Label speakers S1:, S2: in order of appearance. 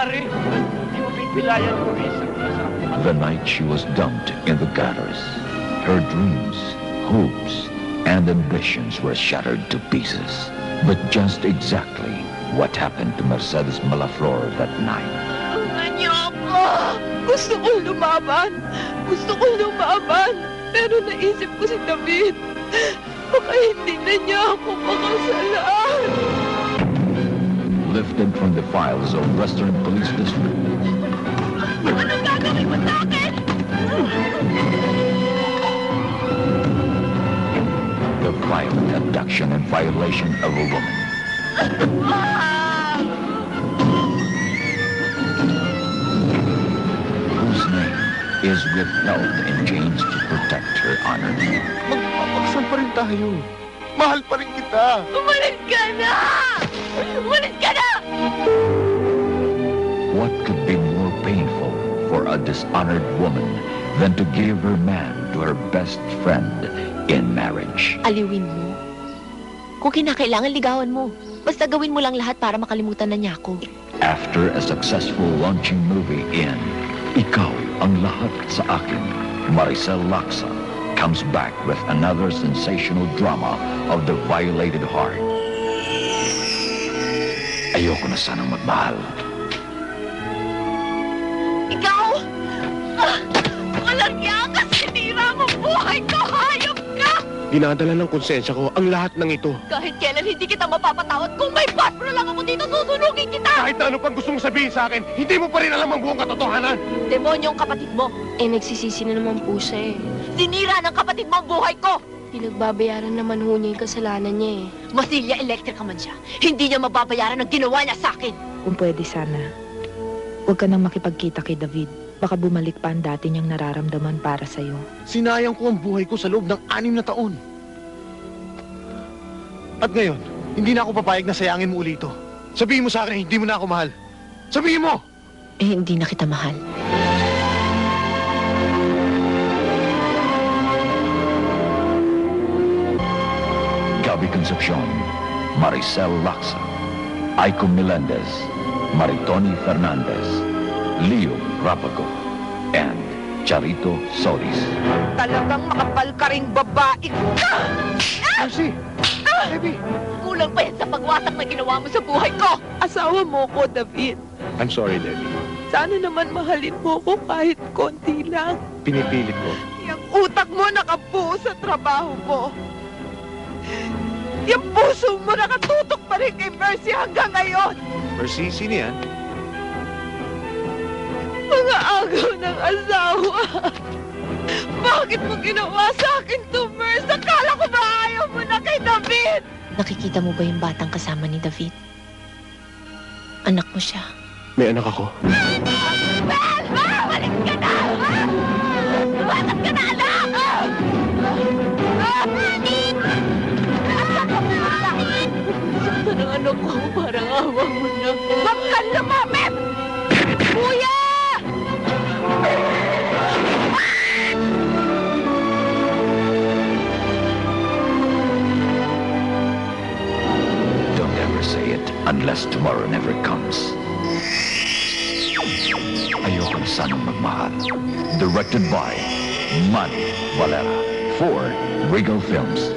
S1: nangyari? Hindi mo pipilayan, Maurice.
S2: The night she was dumped in the gutters, her dreams, hopes, and ambitions were shattered to pieces. But just exactly what happened to Mercedes Malaflor that night?
S3: Tulungan niyo ako! Gusto kong lumaban! Gusto kong lumaban! Pero naisip ko si David. Baka hindi na niya ako makasalaan.
S2: Lifted from the files of Western Police District.
S3: Anong gagawin mo sa akin?
S2: The violent abduction and violation of a woman. Whose name is withheld in chains to protect her honor.
S4: Magpapaksan pa rin tayo. Mahal pa rin kita.
S3: Umalis ka na! Umalis ka na!
S2: What could be more painful for a dishonored woman than to give her man to her best friend in marriage?
S5: Aliwin mo. Kung kinakailangan, ligawan mo. Basta gawin mo lang lahat para makalimutan na niya ako.
S2: After a successful launching movie in Ikaw ang Lahat sa Akin, Maricel Laksa comes back with another sensational drama of the violated heart. Ayoko na sanang magmahal.
S3: Ikaw! Walang niya ka! Sinira mo buhay ko! Hayop ka!
S4: Dinadala ng konsensya ko ang lahat ng ito.
S3: Kahit kailan hindi kita mapapatawad. Kung may patro lang ako dito, susunugin kita!
S4: Kahit na ano pang gusto mong sabihin sa akin, hindi mo pa rin alam ang buong katotohanan.
S3: Demonyong kapatid mo.
S5: Nagsisisi na naman po siya eh.
S3: Sinira ng kapatid mo ang buhay ko!
S5: Pinagbabayaran naman ho niya yung kasalanan niya eh.
S3: Masilya Electric man siya. Hindi niya mababayaran ang ginawa niya sa akin.
S6: Kung pwede sana, huwag ka nang makipagkita kay David. Baka bumalik pa ang dati niyang nararamdaman para sa'yo.
S4: Sinayang ko ang buhay ko sa loob ng 6 na taon. At ngayon, hindi na ako papayag na sayangin mo ulit ito. Sabihin mo sa akin, hindi mo na ako mahal. Sabihin mo!
S5: Hindi na kita mahal.
S2: Gabi Concepcion, Maricel Laksa, Aiko Melendez, Maritoni Fernandez, Leo Rapago, and Charito Solis.
S3: Talagang makapal ka ring babae ka!
S4: Mercy! Baby!
S3: Kulang pa yan sa pagwasak na ginawa mo sa buhay ko! Asawa mo ko, David.
S4: I'm sorry, Debbie.
S3: Sana naman mahalin mo ko kahit konti lang.
S4: Pinipilit ko.
S3: Yung utak mo nakabuo sa trabaho mo. Yung puso mo nakatutok pa rin kay Mercy hanggang ngayon.
S4: Mercy, sino yan?
S3: Mga agaw ng asawa. Bakit mo ginawa sa akin to, Mercy? Akala ko ba ayaw mo na kay David?
S5: Nakikita mo ba yung batang kasama ni David? Anak mo siya.
S4: May anak ako.
S3: Bel! Balik ka na! Bakit ka na, anak? Saktan ang anak ko, parang awa mo na. Huwag kang lumamit! Kuya!
S2: Don't ever say it unless tomorrow never comes. Ayoko na sanang magmahal. Directed by Manny Valera for Regal Films.